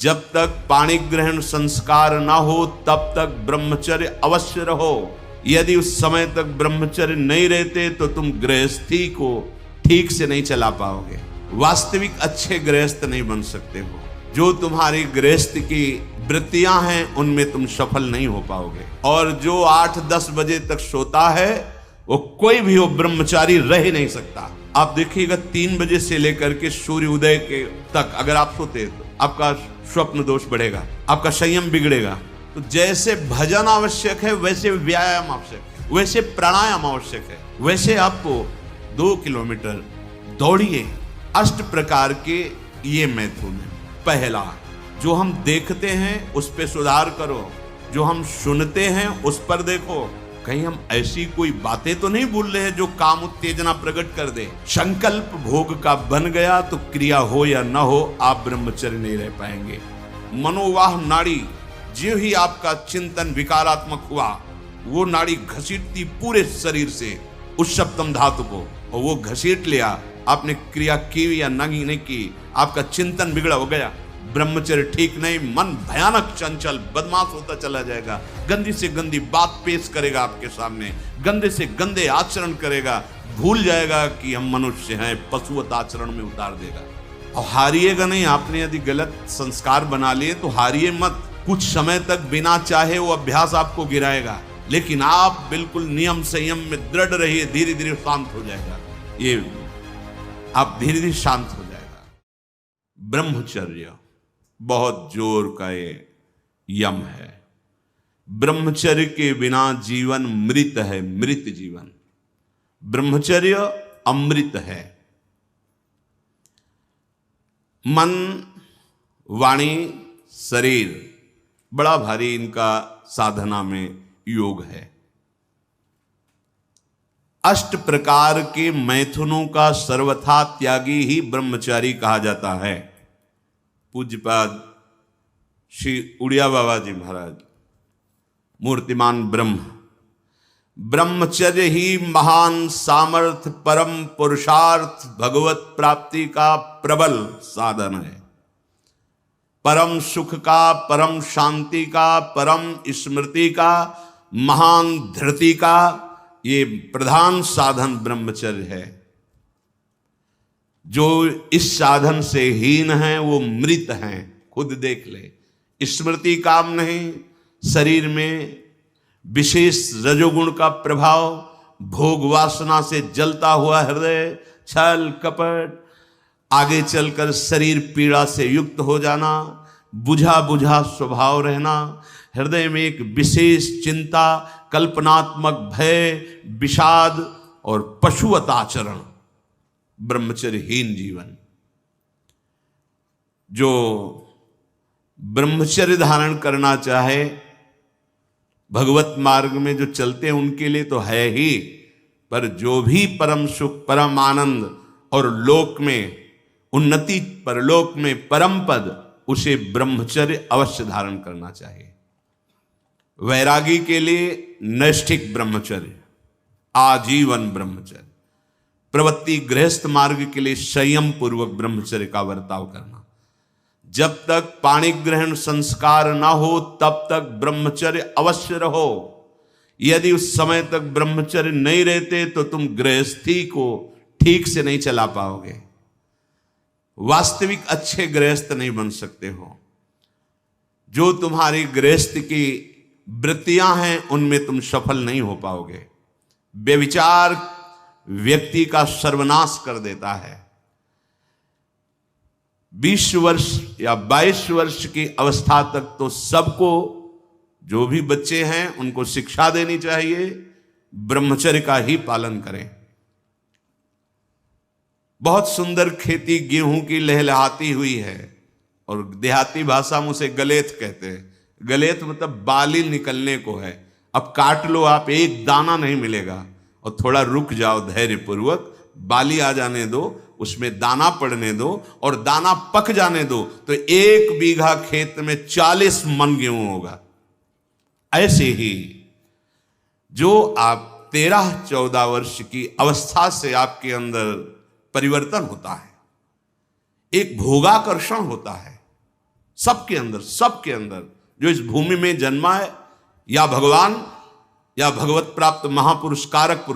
जब तक पाणी ग्रहण संस्कार ना हो तब तक ब्रह्मचर्य अवश्य रहो। यदि उस समय तक ब्रह्मचर्य नहीं रहते तो तुम गृहस्थी को ठीक से नहीं चला पाओगे, वास्तविक अच्छे गृहस्थ नहीं बन सकते हो। जो तुम्हारी गृहस्थ की वृत्तियां हैं उनमें तुम सफल नहीं हो पाओगे। और जो 8-10 बजे तक सोता है वो कोई भी हो ब्रह्मचारी रह ही नहीं सकता। आप देखिएगा 3 बजे से लेकर के सूर्य उदय के तक अगर आप सोते तो आपका स्वप्न दोष बढ़ेगा, आपका संयम बिगड़ेगा। तो जैसे भजन आवश्यक है वैसे व्यायाम आवश्यक है, वैसे प्राणायाम आवश्यक है, वैसे आपको 2 किलोमीटर दौड़िए। 8 प्रकार के ये मैथुन है। पहला, जो हम देखते हैं उस पे सुधार करो, जो हम सुनते हैं उस पर देखो। कहीं हम ऐसी कोई बातें तो नहीं बोल रहे हैं जो काम उत्तेजना प्रकट कर दे। संकल्प भोग का बन गया तो क्रिया हो या न हो आप ब्रह्मचर्य नहीं रह पाएंगे। मनोवाह नाड़ी, जो ही आपका चिंतन विकारात्मक हुआ वो नाड़ी घसीटती पूरे शरीर से उस सप्तम धातु को, और वो घसीट लिया, आपने क्रिया की या नहीं की, आपका चिंतन बिगड़ा हो गया, ब्रह्मचर्य ठीक नहीं, मन भयानक चंचल बदमाश होता चला जाएगा, गंदी से गंदी बात पेश करेगा आपके सामने, गंदे से गंदे आचरण करेगा, भूल जाएगा कि हम मनुष्य हैं, पशुवत आचरण में उतार देगा। और हारिएगा नहीं। आपने यदि गलत संस्कार बना लिए तो हारिए मत। कुछ समय तक बिना चाहे वो अभ्यास आपको गिराएगा, लेकिन आप बिल्कुल नियम संयम में दृढ़ रहिए, धीरे धीरे शांत हो जाएगा। ये आप धीरे धीरे शांत हो जाएगा। ब्रह्मचर्य बहुत जोर का ये यम है। ब्रह्मचर्य के बिना जीवन मृत है, मृत जीवन। ब्रह्मचर्य अमृत है। मन, वाणी, शरीर बड़ा भारी इनका साधना में योग है। 8 प्रकार के मैथुनों का सर्वथा त्यागी ही ब्रह्मचारी कहा जाता है। पूज्यपाद श्री उड़िया बाबा जी महाराज, मूर्तिमान ब्रह्म, ब्रह्मचर्य ही महान सामर्थ्य, परम पुरुषार्थ, भगवत प्राप्ति का प्रबल साधन है। परम सुख का, परम शांति का, परम स्मृति का, महान धृति का ये प्रधान साधन ब्रह्मचर्य है। जो इस साधन से हीन है वो मृत हैं, खुद देख ले। स्मृति काम नहीं, शरीर में विशेष रजोगुण का प्रभाव, भोग वासना से जलता हुआ हृदय, छल कपट, आगे चलकर शरीर पीड़ा से युक्त हो जाना, बुझा बुझा स्वभाव रहना, हृदय में एक विशेष चिंता, कल्पनात्मक भय, विषाद और पशुवत आचरण, ब्रह्मचर्यहीन जीवन। जो ब्रह्मचर्य धारण करना चाहे, भगवत मार्ग में जो चलते हैं उनके लिए तो है ही, पर जो भी परम सुख, परम आनंद और लोक में उन्नति, परलोक में परम पद, उसे ब्रह्मचर्य अवश्य धारण करना चाहिए। वैरागी के लिए नैष्ठिक ब्रह्मचर्य, आजीवन ब्रह्मचर्य। प्रवृत्ति गृहस्थ मार्ग के लिए संयम पूर्वक ब्रह्मचर्य का बर्ताव करना। जब तक पाणी ग्रहण संस्कार ना हो तब तक ब्रह्मचर्य अवश्य रहो। यदि उस समय तक ब्रह्मचर्य नहीं रहते तो तुम गृहस्थी को ठीक से नहीं चला पाओगे, वास्तविक अच्छे गृहस्थ नहीं बन सकते हो। जो तुम्हारी गृहस्थ की वृत्तियां हैं उनमें तुम सफल नहीं हो पाओगे। व्यभिचार व्यक्ति का सर्वनाश कर देता है। 20 वर्ष या 22 वर्ष की अवस्था तक तो सबको, जो भी बच्चे हैं उनको शिक्षा देनी चाहिए, ब्रह्मचर्य का ही पालन करें। बहुत सुंदर खेती गेहूं की लहलहाती हुई है, और देहाती भाषा में उसे गलेत कहते हैं। गलेत मतलब बाली निकलने को है। अब काट लो आप, एक दाना नहीं मिलेगा, और थोड़ा रुक जाओ धैर्य पूर्वक, बाली आ जाने दो, उसमें दाना पड़ने दो और दाना पक जाने दो, तो 1 बीघा खेत में 40 मन गेहूं होगा। ऐसे ही जो आप 13-14 वर्ष की अवस्था से आपके अंदर परिवर्तन होता है, एक भोगाकर्षण होता है, सबके अंदर जो इस भूमि में जन्मा है, या भगवान या भगवत प्राप्त महापुरुष कारक पुरुष